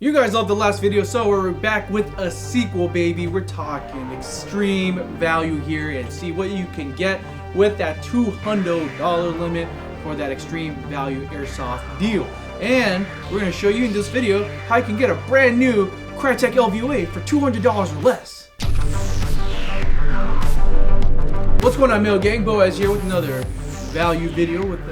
You guys loved the last video, so we're back with a sequel, baby. We're talking extreme value here and see what you can get with that $200 limit for that extreme value airsoft deal. And we're going to show you in this video how you can get a brand new Crytek LVOA for $200 or less. What's going on, Mail Gang? Boaz here with another value video with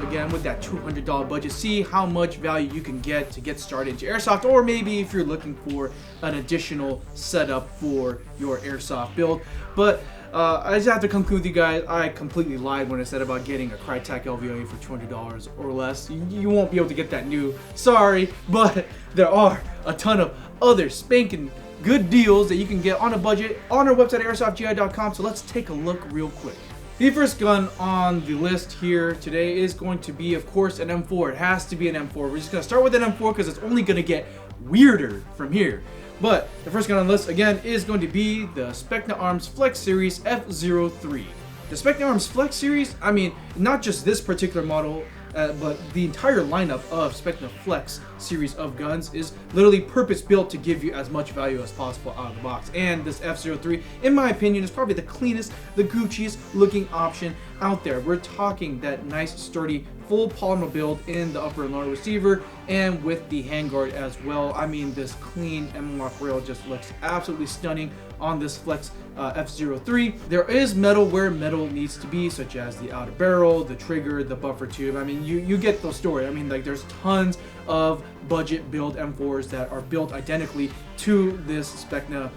that $200 budget. See how much value you can get to get started into airsoft, or maybe if you're looking for an additional setup for your airsoft build. But I just have to conclude with you guys, I completely lied when I said about getting a Crytek LVOA for $200 or less. You won't be able to get that new, sorry, but there are a ton of other spanking good deals that you can get on a budget on our website airsoftgi.com. So let's take a look real quick. The first gun on the list here today is going to be, of course, an M4. It has to be an M4. We're just going to start with an M4 because it's only going to get weirder from here. But the first gun on the list, again, is going to be the Specna Arms Flex Series F03. The Specna Arms Flex Series, I mean, not just this particular model, but the entire lineup of Specna Flex series of guns is literally purpose-built to give you as much value as possible out of the box. And this F03, in my opinion, is probably the cleanest, the Gucci's looking option out there. We're talking that nice, sturdy, full polymer build in the upper and lower receiver, and with the handguard as well. I mean, this clean M-lock rail just looks absolutely stunning on this Flex F03. There is metal where metal needs to be, such as the outer barrel, the trigger, the buffer tube. I mean, you get the story. I mean, like, there's tons of budget build M4s that are built identically to this Specna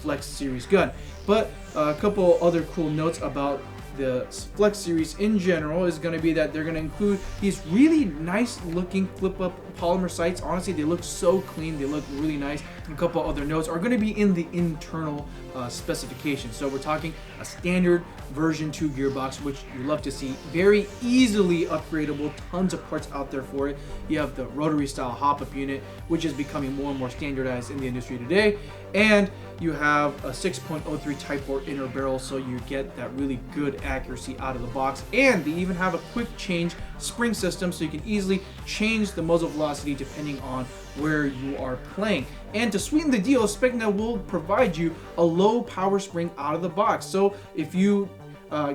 Flex series gun. But a couple other cool notes about the Flex series in general is going to be that they're going to include these really nice looking flip up polymer sights. Honestly, they look so clean, they look really nice. A couple other notes are going to be in the internal specifications. So we're talking a standard version 2 gearbox, which you love to see, very easily upgradable, tons of parts out there for it. You have the rotary style hop-up unit, which is becoming more and more standardized in the industry today, and you have a 6.03 Type 4 inner barrel, so you get that really good accuracy out of the box. And they even have a quick change spring system, so you can easily change the muzzle velocity depending on where you are playing. And to sweeten the deal, Specna will provide you a low power spring out of the box. So if you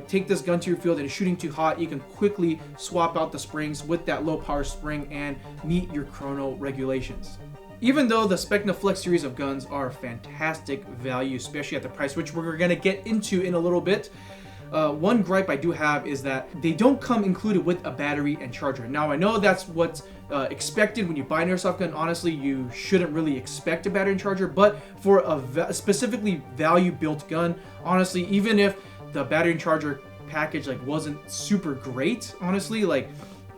take this gun to your field and it's shooting too hot, you can quickly swap out the springs with that low power spring and meet your chrono regulations. Even though the Specna Flex series of guns are a fantastic value, especially at the price, which we're going to get into in a little bit, one gripe I do have is that they don't come included with a battery and charger. Now, I know that's what's expected when you buy an airsoft gun. Honestly, you shouldn't really expect a battery and charger, but for a specifically value-built gun, honestly, even if the battery and charger package wasn't super great, honestly,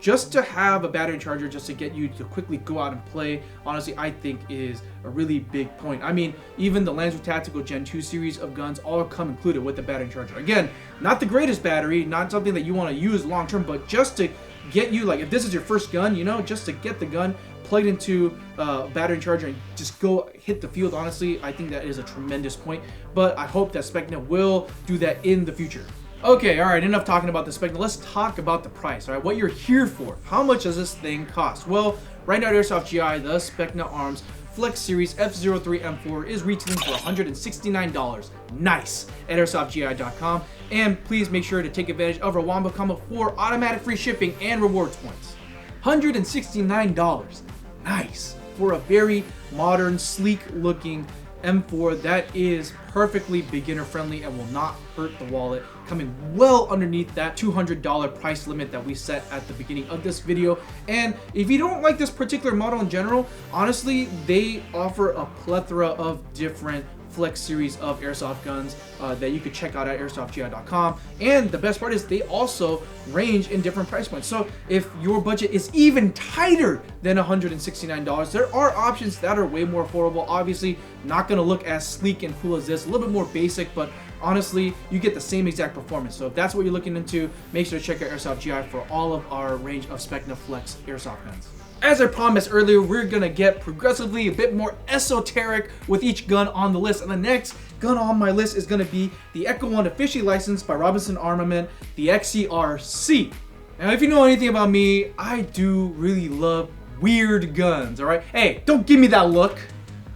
just to have a battery and charger just to get you to quickly go out and play, honestly, I think is a really big point. I mean, even the Lancer Tactical Gen 2 series of guns all come included with the battery and charger. Again, not the greatest battery, not something that you want to use long term, but just to get you, if this is your first gun, just to get the gun plugged into battery and charger and just go hit the field, honestly, I think that is a tremendous point. But I hope that Specna will do that in the future. Okay, all right, enough talking about the Specna. Let's talk about the price, all right? What you're here for. How much does this thing cost? Well, right now at Airsoft GI, the Specna Arms Flex Series F03 M4 is retailing for $169. Nice! At airsoftgi.com. And please make sure to take advantage of our Wombo Combo for automatic free shipping and rewards points. $169. Nice! For a very modern, sleek-looking M4 that is perfectly beginner friendly and will not hurt the wallet, coming well underneath that $200 price limit that we set at the beginning of this video. And if you don't like this particular model in general, honestly, they offer a plethora of different Flex series of airsoft guns that you could check out at airsoftgi.com. And the best part is they also range in different price points. So if your budget is even tighter than $169, there are options that are way more affordable. Obviously, not going to look as sleek and cool as this, a little bit more basic, but honestly, you get the same exact performance. So if that's what you're looking into, make sure to check out Airsoft GI for all of our range of Specna Flex airsoft guns. As I promised earlier, we're gonna get progressively a bit more esoteric with each gun on the list. And the next gun on my list is gonna be the Echo 1 officially licensed by Robinson Armament, the XCRC. Now, if you know anything about me, I do really love weird guns, all right? Hey, don't give me that look,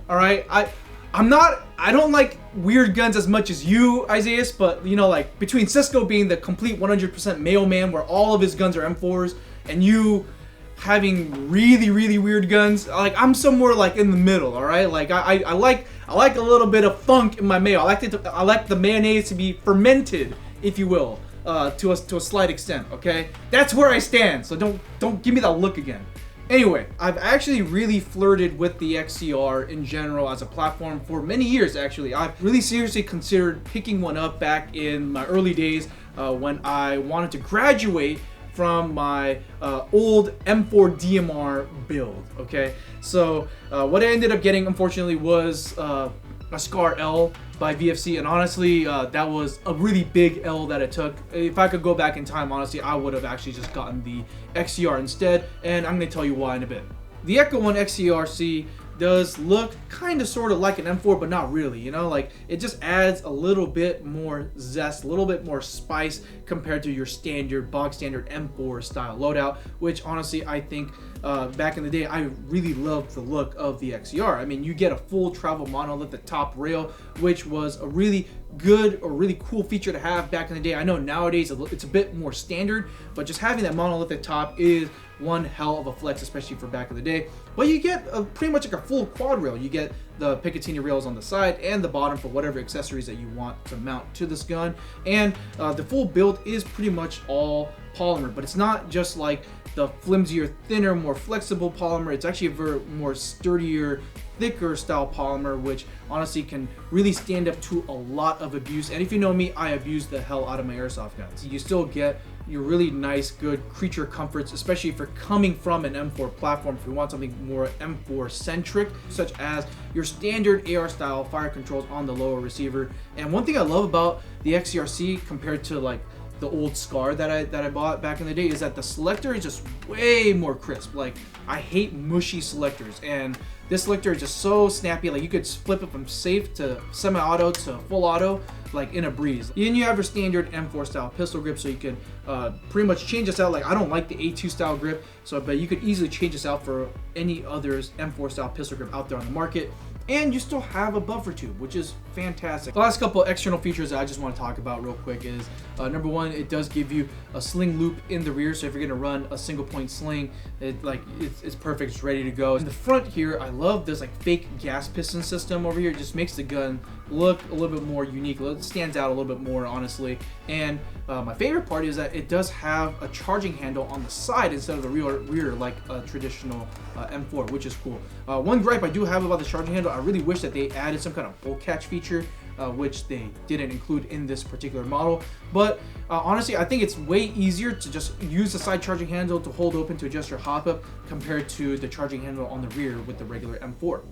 all right? I don't like weird guns as much as you, Isaiah, but you know, like between Cisco being the complete 100% mailman where all of his guns are M4s and you having really weird guns, like I'm somewhere like in the middle, all right? Like I like a little bit of funk in my mayo. I like the mayonnaise to be fermented, if you will, to a slight extent, okay? That's where I stand. So don't give me that look again. Anyway, I've actually really flirted with the XCR in general as a platform for many years, actually. I've really seriously considered picking one up back in my early days when I wanted to graduate from my old M4 DMR build, okay? So what I ended up getting, unfortunately, was a Scar L by VFC, and honestly, that was a really big L that it took. If I could go back in time, honestly, I would have actually just gotten the XCR instead, and I'm going to tell you why in a bit. The Echo 1 XCRC does look kind of sort of like an M4, but not really, you know, like it just adds a little bit more zest, a little bit more spice compared to your standard bog standard M4 style loadout, which honestly I think back in the day I really loved the look of the XCR. I mean, you get a full travel monolithic top rail, which was a really good or really cool feature to have back in the day. I know nowadays it's a bit more standard, but just having that monolithic top is one hell of a flex, especially for back in the day. But you get pretty much like a full quad rail. You get the Picatinny rails on the side and the bottom for whatever accessories that you want to mount to this gun. And the full build is pretty much all polymer, but it's not just like the flimsier, thinner, more flexible polymer. It's actually a very more sturdier, thicker style polymer, which honestly can really stand up to a lot of abuse. And if you know me, I abuse the hell out of my airsoft guns. You still get your really nice, good creature comforts, especially if you're coming from an M4 platform. If you want something more M4 centric, such as your standard AR style fire controls on the lower receiver. And one thing I love about the XCRC compared to like the old Scar that I bought back in the day is that the selector is just way more crisp. Like, I hate mushy selectors, and this selector is just so snappy. Like, you could flip it from safe to semi-auto to full auto like in a breeze. Then you have your standard M4 style pistol grip, so you can pretty much change this out. Like, I don't like the A2 style grip, so but you could easily change this out for any other M4 style pistol grip out there on the market. And you still have a buffer tube, which is fantastic. The last couple external features that I just want to talk about real quick is number one, it does give you a sling loop in the rear, so if you're gonna run a single point sling, it's perfect, it's ready to go. In the front here, I love this like fake gas piston system over here. It just makes the gun look a little bit more unique. It stands out a little bit more, honestly. And my favorite part is that it does have a charging handle on the side instead of the rear like a traditional M4, which is cool. One gripe I do have about the charging handle, I really wish that they added some kind of bolt catch feature, which they didn't include in this particular model. But honestly, I think it's way easier to just use the side charging handle to hold open to adjust your hop up compared to the charging handle on the rear with the regular M4.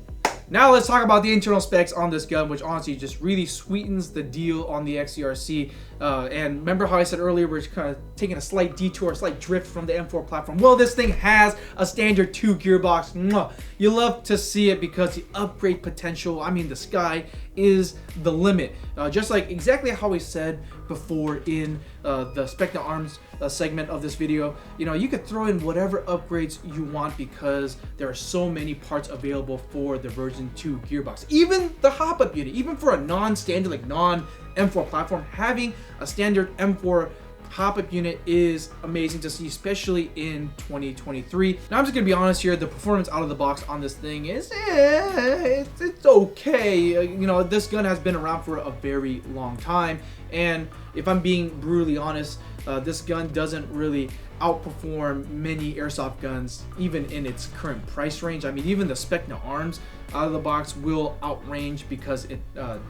Now let's talk about the internal specs on this gun, which honestly just really sweetens the deal on the XCRC. And remember how I said earlier we're kind of taking a slight detour, a slight drift from the M4 platform? Well, this thing has a standard 2 gearbox. You love to see it because the upgrade potential, I mean, the sky is the limit. Just like exactly how we said before in the Specna Arms segment of this video, you know, you could throw in whatever upgrades you want because there are so many parts available for the version 2 gearbox. Even the hop-up unit, even for a non-standard, like non-M4 platform, having a standard M4 hop-up unit is amazing to see, especially in 2023. Now I'm just gonna be honest here, the performance out of the box on this thing is it's okay. You know, this gun has been around for a very long time, and if I'm being brutally honest, this gun doesn't really outperform many airsoft guns even in its current price range. I mean, even the Specna Arms out of the box will outrange because it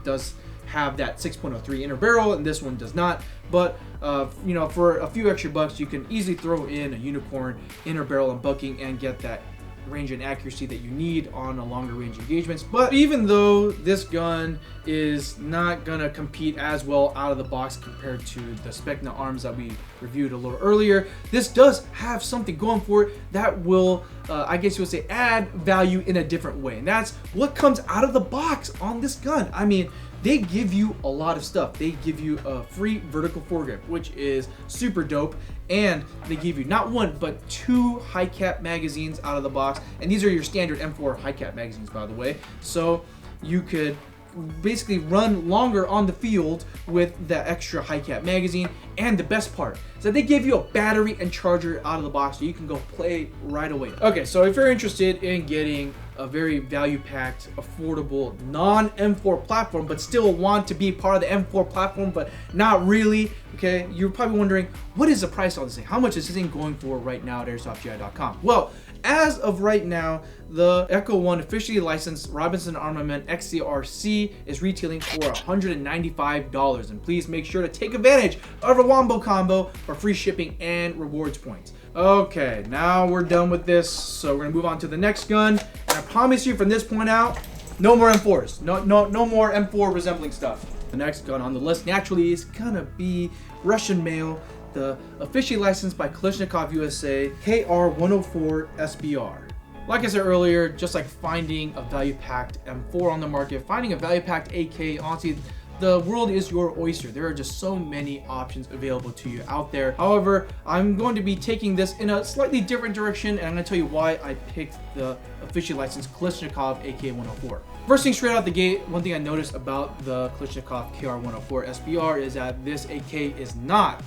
does have that 6.03 inner barrel and this one does not. But you know, for a few extra bucks you can easily throw in a unicorn inner barrel and bucking and get that range and accuracy that you need on a longer range engagements. But even though this gun is not gonna compete as well out of the box compared to the Specna Arms that we reviewed a little earlier, this does have something going for it that will, I guess you would say, add value in a different way. And that's what comes out of the box on this gun. I mean, they give you a lot of stuff. They give you a free vertical foregrip, which is super dope. And they give you not one, but 2 high cap magazines out of the box. And these are your standard M4 high cap magazines, by the way. So you could basically run longer on the field with the extra high cap magazine. And the best part is that they give you a battery and charger out of the box, so you can go play right away. Okay, so if you're interested in getting a very value-packed, affordable, non-M4 platform, but still want to be part of the M4 platform, but not really, okay, you're probably wondering, what is the price on this thing? How much is this thing going for right now at airsoftgi.com? Well, as of right now, the Echo 1 officially licensed Robinson Armament XCRC is retailing for $195. And please make sure to take advantage of a Wombo combo for free shipping and rewards points. Okay, now we're done with this, so we're gonna move on to the next gun. And I promise you from this point out, no more M4s. No more M4 resembling stuff. The next gun on the list naturally is gonna be Russian Mail, the officially licensed by Kalashnikov USA KR-104 SBR. Like I said earlier, just like finding a value-packed M4 on the market, finding a value-packed AK, honestly, the world is your oyster. There are just so many options available to you out there. However, I'm going to be taking this in a slightly different direction, and I'm going to tell you why I picked the officially licensed Kalashnikov AK-104. First thing straight out the gate, one thing I noticed about the Kalashnikov KR-104 SBR is that this AK is not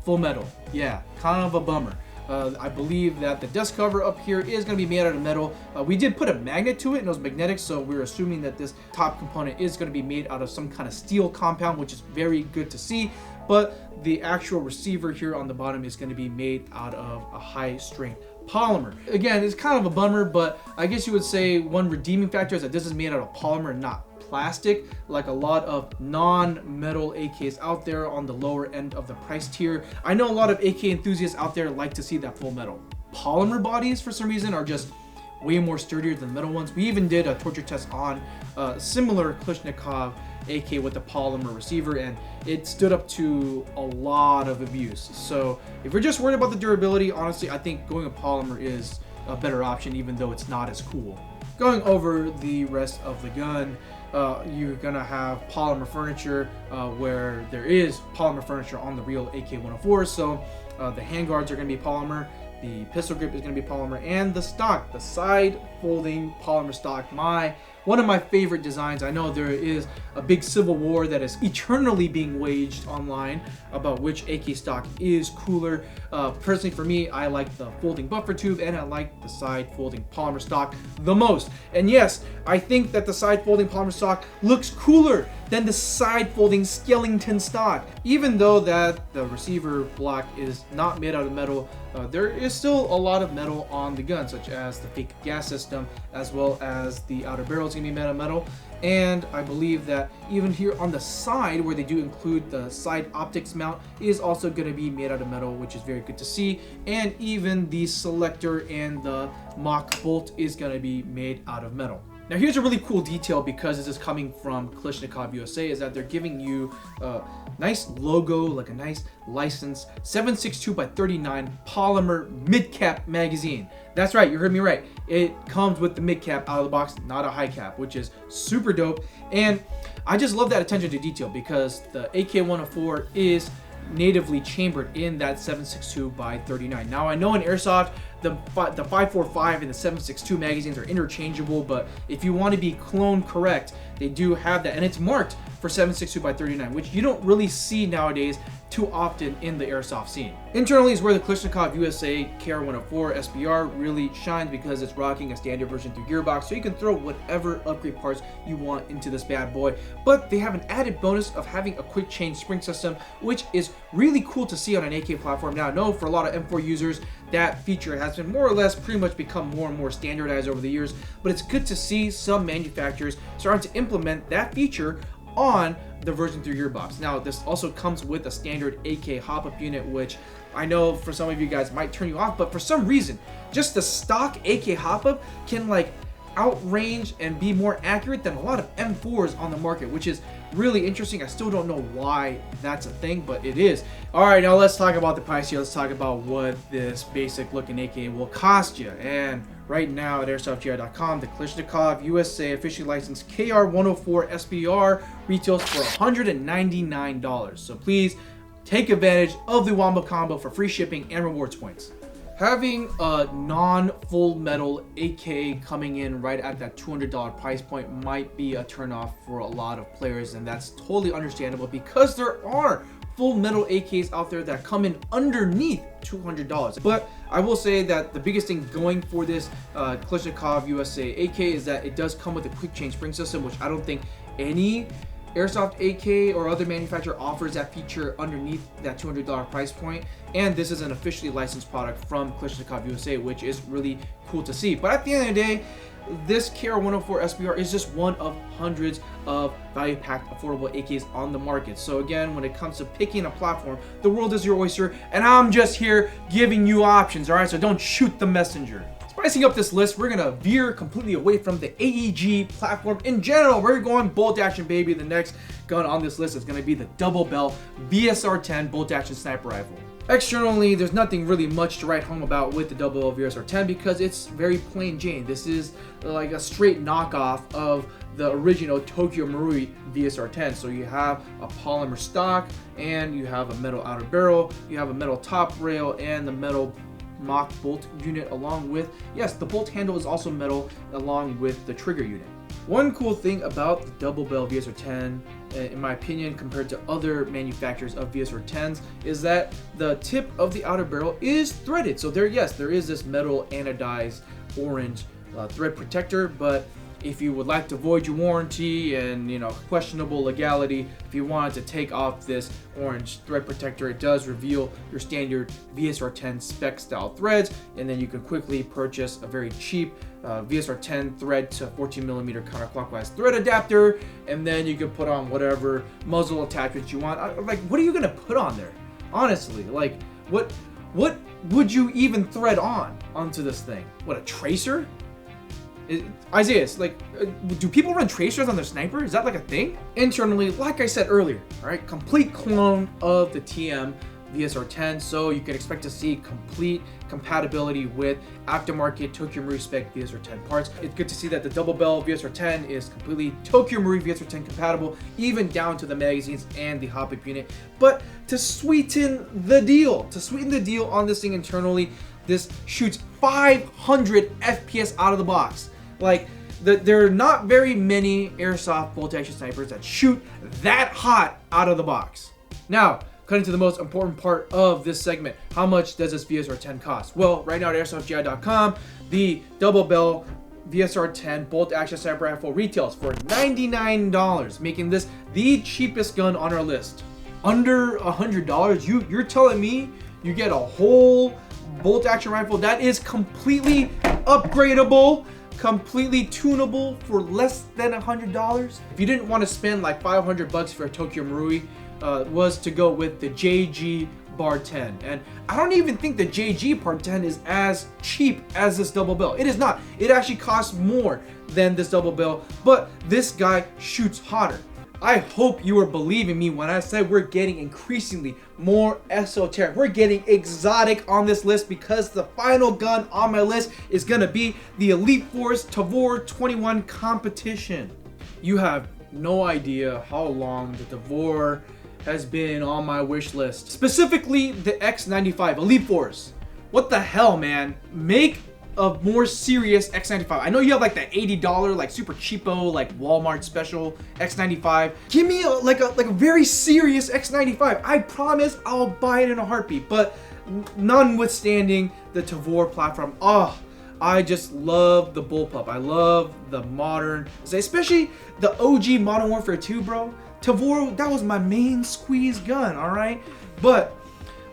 full metal. Yeah, kind of a bummer. I believe that the dust cover up here is going to be made out of metal. We did put a magnet to it, and it was magnetic, so we're assuming that this top component is going to be made out of some kind of steel compound, which is very good to see. But the actual receiver here on the bottom is going to be made out of a high-strength polymer. Again, it's kind of a bummer, but I guess you would say one redeeming factor is that this is made out of polymer, not plastic, like a lot of non-metal AKs out there on the lower end of the price tier. I know a lot of AK enthusiasts out there like to see that full metal. Polymer bodies, for some reason, are just way more sturdier than metal ones. We even did a torture test on a similar Kalashnikov AK with a polymer receiver, and it stood up to a lot of abuse. So if you're just worried about the durability, honestly, I think going a polymer is a better option, even though it's not as cool. Going over the rest of the gun, you're gonna have polymer furniture where there is polymer furniture on the real AK-104. So the handguards are gonna be polymer, the pistol grip is gonna be polymer, and the stock, the side folding polymer stock, one of my favorite designs. I know there is a big civil war that is eternally being waged online about which AK stock is cooler. Personally for me, I like the folding buffer tube, and I like the side folding polymer stock the most. And yes, I think that the side folding polymer stock looks cooler than the side folding skeleton stock. Even though that the receiver block is not made out of metal, there is still a lot of metal on the gun, such as the fake gas system, as well as the outer barrel is gonna be made out of metal. And I believe that even here on the side, where they do include the side optics mount, is also going to be made out of metal, which is very good to see. And even the selector and the mock bolt is going to be made out of metal. Now here's a really cool detail, because this is coming from Kalashnikov USA, is that they're giving you a nice logo, like a nice licensed 7.62x39 polymer mid-cap magazine. That's right, you heard me right. It comes with the mid-cap out of the box, not a high cap, which is super dope. And I just love that attention to detail, because the AK-104 is natively chambered in that 7.62x39. Now I know in Airsoft, the 5.45 and the 7.62 magazines are interchangeable, but if you want to be clone correct, they do have that, and it's marked for 7.62x39, which you don't really see nowadays too often in the airsoft scene. Internally is where the Kalashnikov USA KR-104 SBR really shines, because it's rocking a standard version 3 gearbox, so you can throw whatever upgrade parts you want into this bad boy. But they have an added bonus of having a quick change spring system, which is really cool to see on an AK platform. Now I know for a lot of M4 users, that feature has been more or less pretty much become more and more standardized over the years, but it's good to see some manufacturers starting to implement that feature on the version 3 gearbox. Now this also comes with a standard AK hop-up unit, which I know for some of you guys might turn you off, but for some reason just the stock AK hop-up can like outrange and be more accurate than a lot of M4s on the market, which is really interesting. I still don't know why that's a thing, but it is. All right, now let's talk about the price here. Let's talk about what this basic looking AK will cost you. And right now at airsoftgi.com, the Kalashnikov USA officially licensed KR-104 SBR retails for $199. So please take advantage of the Wombo combo for free shipping and rewards points. Having a non-full metal AK coming in right at that $200 price point might be a turnoff for a lot of players, and that's totally understandable because there are full metal AKs out there that come in underneath $200. But I will say that the biggest thing going for this Kalashnikov USA AK is that it does come with a quick change spring system, which I don't think any Airsoft AK or other manufacturer offers that feature underneath that $200 price point. And this is an officially licensed product from Kalashnikov USA, which is really cool to see. But at the end of the day, this KR-104 SBR is just one of hundreds of value-packed affordable AKs on the market. So again, when it comes to picking a platform, the world is your oyster, and I'm just here giving you options, all right? So don't shoot the messenger. Spicing up this list, we're gonna veer completely away from the AEG platform in general. We're going bolt action, baby. The next gun on this list is gonna be the double Bell VSR-10 bolt action sniper rifle. Externally, there's nothing really much to write home about with the double Bell VSR-10 because it's very plain Jane. This is like a straight knockoff of the original Tokyo Marui VSR-10. So you have a polymer stock, and you have a metal outer barrel, you have a metal top rail, and the metal mock bolt unit along with, yes, the bolt handle is also metal along with the trigger unit. One cool thing about the double Bell VSR-10, in my opinion, compared to other manufacturers of VSR-10s, is that the tip of the outer barrel is threaded. So there is this metal anodized orange thread protector, but if you would like to void your warranty and, you know, questionable legality, if you wanted to take off this orange thread protector, it does reveal your standard VSR-10 spec style threads, and then you can quickly purchase a very cheap VSR-10 thread to 14mm counterclockwise thread adapter, and then you can put on whatever muzzle attachments you want. Like, what are you gonna put on there? Honestly, like, what would you even thread onto this thing? What, a tracer? Isaiah, it's like, do people run tracers on their sniper? Is that like a thing? Internally, like I said earlier, all right, complete clone of the TM VSR-10, so you can expect to see complete compatibility with aftermarket Tokyo Marui spec VSR-10 parts. It's good to see that the double Bell VSR-10 is completely Tokyo Marui VSR-10 compatible, even down to the magazines and the hop-up unit. But to sweeten the deal on this thing internally, this shoots 500 FPS out of the box. Like, there are not very many airsoft bolt action snipers that shoot that hot out of the box. Now, cutting to the most important part of this segment, how much does this VSR-10 cost? Well, right now at airsoftgi.com, the double Bell VSR-10 bolt action sniper rifle retails for $99, making this the cheapest gun on our list. Under $100, you're telling me you get a whole bolt action rifle that is completely upgradable, completely tunable for less than $100? If you didn't want to spend like $500 for a Tokyo Marui, was to go with the JG Bar 10. And I don't even think the JG Bar 10 is as cheap as this double Bell. It is not. It actually costs more than this double Bell, but this guy shoots hotter. I hope you were believing me when I said we're getting increasingly more esoteric. We're getting exotic on this list because the final gun on my list is gonna be the Elite Force Tavor 21 competition. You have no idea how long the Tavor has been on my wish list. Specifically the X95 Elite Force. What the hell, man? Make a more serious X95. I know you have like the $80 like super cheapo like Walmart special X95. Give me a very serious X95. I promise I'll buy it in a heartbeat. But notwithstanding the Tavor platform, I just love the bullpup. I love the modern, especially the OG Modern Warfare 2, bro. Tavor, that was my main squeeze gun, all right? But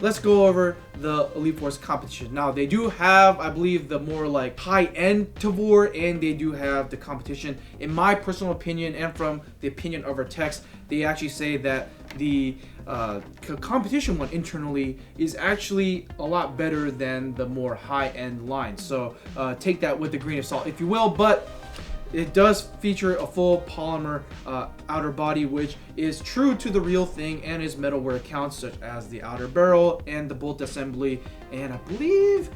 let's go over the Elite Force competition. Now, they do have, I believe, the more like high-end Tavor, and they do have the competition. In my personal opinion, and from the opinion of our text, they actually say that the competition one internally is actually a lot better than the more high-end line. So take that with a grain of salt, if you will. But It does feature a full polymer outer body, which is true to the real thing and is metal where it counts, such as the outer barrel and the bolt assembly. And I believe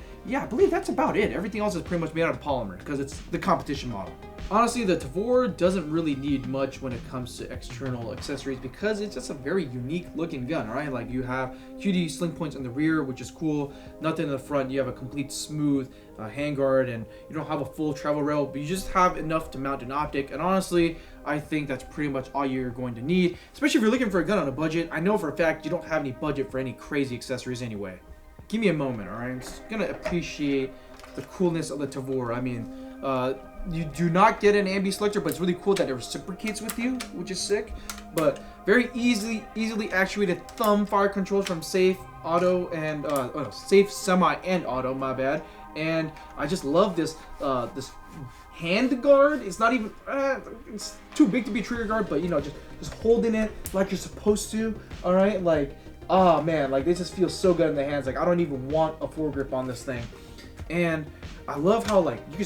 that's about it. Everything else is pretty much made out of polymer because it's the competition model. Honestly, the Tavor doesn't really need much when it comes to external accessories because it's just a very unique looking gun, right? Like you have QD sling points in the rear, which is cool. Nothing in the front. You have a complete smooth handguard, and you don't have a full travel rail, but you just have enough to mount an optic. And honestly, I think that's pretty much all you're going to need, especially if you're looking for a gun on a budget. I know for a fact you don't have any budget for any crazy accessories anyway. Give me a moment, all right? I'm just gonna appreciate the coolness of the Tavor. I mean, you do not get an ambi selector, but it's really cool that it reciprocates with you, which is sick. But very easily actuated thumb fire controls from safe, auto, and safe, semi, and auto. My bad. And I just love this this hand guard. It's not even it's too big to be trigger guard, but you know, just holding it like you're supposed to. All right, like oh man, like this just feels so good in the hands. Like I don't even want a foregrip on this thing. And I love how like you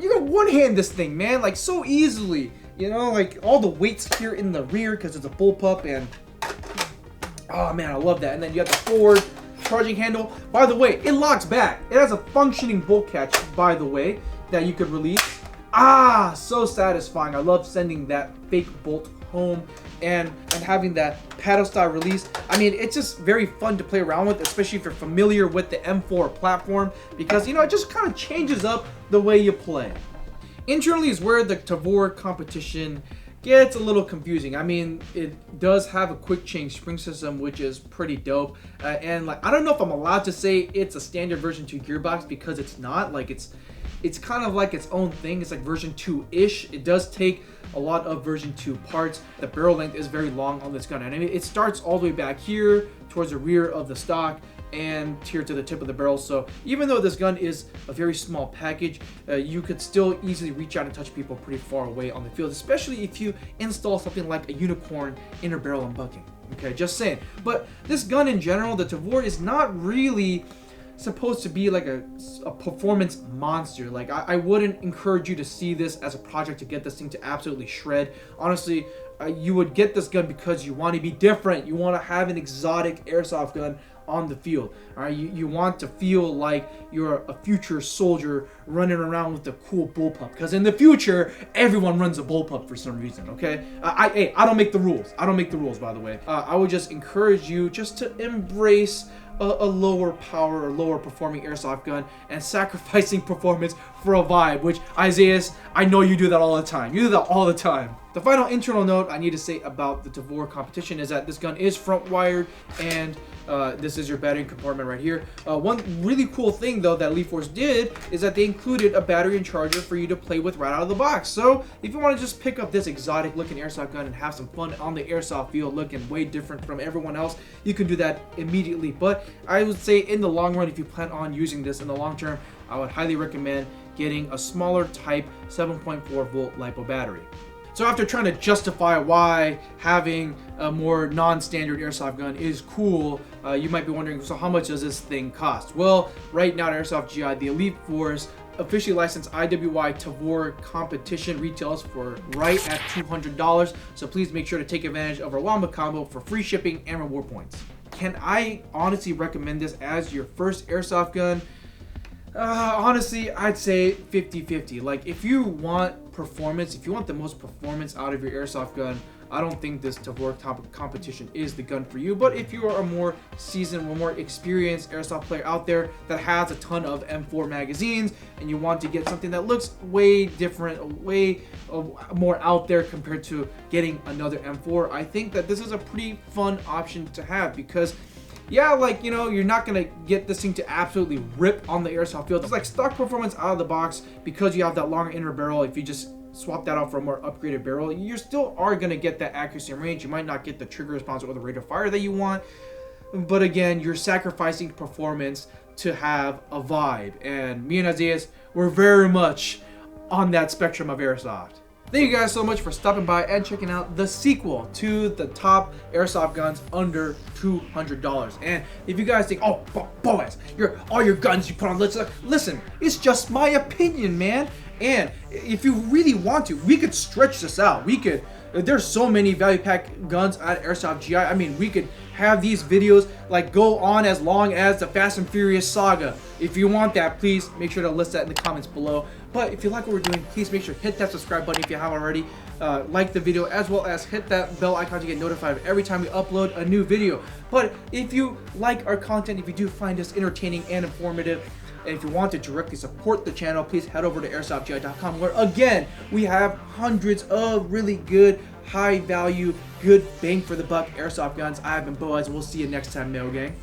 can one hand this thing, man, like so easily. You know, like all the weights here in the rear because it's a bullpup, and oh man, I love that. And then you have the forward charging handle. By the way, it locks back. It has a functioning bolt catch, by the way, that you could release. Ah, so satisfying. I love sending that fake bolt home and having that paddle style release. I mean, it's just very fun to play around with, especially if you're familiar with the M4 platform, because you know, it just kind of changes up the way you play. Internally is where the Tavor competition gets a little confusing. I mean, it does have a quick change spring system, which is pretty dope. And like, I don't know if I'm allowed to say it's a standard version 2 gearbox because it's not. Like, it's kind of like its own thing. It's like version 2-ish. It does take a lot of version 2 parts. The barrel length is very long on this gun, and I mean, it starts all the way back here towards the rear of the stock and here to the tip of the barrel. So even though this gun is a very small package, you could still easily reach out and touch people pretty far away on the field, especially if you install something like a unicorn inner barrel unbucking. Okay, just saying. But this gun in general, the Tavor, is not really supposed to be like a performance monster. Like I wouldn't encourage you to see this as a project to get this thing to absolutely shred. Honestly, you would get this gun because you want to be different. You want to have an exotic airsoft gun on the field. All right, you want to feel like you're a future soldier running around with a cool bullpup, because in the future everyone runs a bullpup for some reason. Okay, I don't make the rules. I don't make the rules, by the way. I would just encourage you just to embrace a lower power or lower performing airsoft gun and sacrificing performance for a vibe, which Isaiah, I know you do that all the time. You do that all the time. The final internal note I need to say about the Tavor competition is that this gun is front wired, and this is your battery compartment right here. One really cool thing though that Elite Force did is that they included a battery and charger for you to play with right out of the box. So if you want to just pick up this exotic looking airsoft gun and have some fun on the airsoft field looking way different from everyone else, you can do that immediately. But I would say in the long run, if you plan on using this in the long term, I would highly recommend getting a smaller type 7.4 volt LiPo battery. So after trying to justify why having a more non-standard airsoft gun is cool, you might be wondering, so how much does this thing cost? Well, right now at Airsoft GI, the Elite Force officially licensed IWI Tavor competition retails for right at $200. So please make sure to take advantage of our Wamba combo for free shipping and reward points. Can I honestly recommend this as your first airsoft gun? Honestly, I'd say 50-50. Like, if you want performance, if you want the most performance out of your airsoft gun, I don't think this Tavor competition is the gun for you. But if you are a more seasoned, or more experienced airsoft player out there that has a ton of M4 magazines and you want to get something that looks way different, way more out there compared to getting another M4, I think that this is a pretty fun option to have, because yeah, like, you know, you're not gonna get this thing to absolutely rip on the airsoft field. It's like stock performance out of the box because you have that longer inner barrel. If you just swap that out for a more upgraded barrel, you still are gonna get that accuracy and range. You might not get the trigger response or the rate of fire that you want, but again, you're sacrificing performance to have a vibe. And me and Isaiah, we're very much on that spectrum of airsoft. Thank you guys so much for stopping by and checking out the sequel to the top airsoft guns under $200. And if you guys think, oh, Boaz, all your guns you put on, listen, it's just my opinion, man. And if you really want to, we could stretch this out. There's so many value pack guns at Airsoft GI. I mean, we could have these videos like go on as long as the Fast and Furious saga. If you want that, please make sure to list that in the comments below. But if you like what we're doing, please make sure to hit that subscribe button if you haven't already. Like the video, as well as hit that bell icon to get notified of every time we upload a new video. But if you like our content, if you do find us entertaining and informative, and if you want to directly support the channel, please head over to airsoftgi.com, where again we have hundreds of really good, high value, good bang for the buck airsoft guns. I have been Boaz. We'll see you next time, Mail Gang.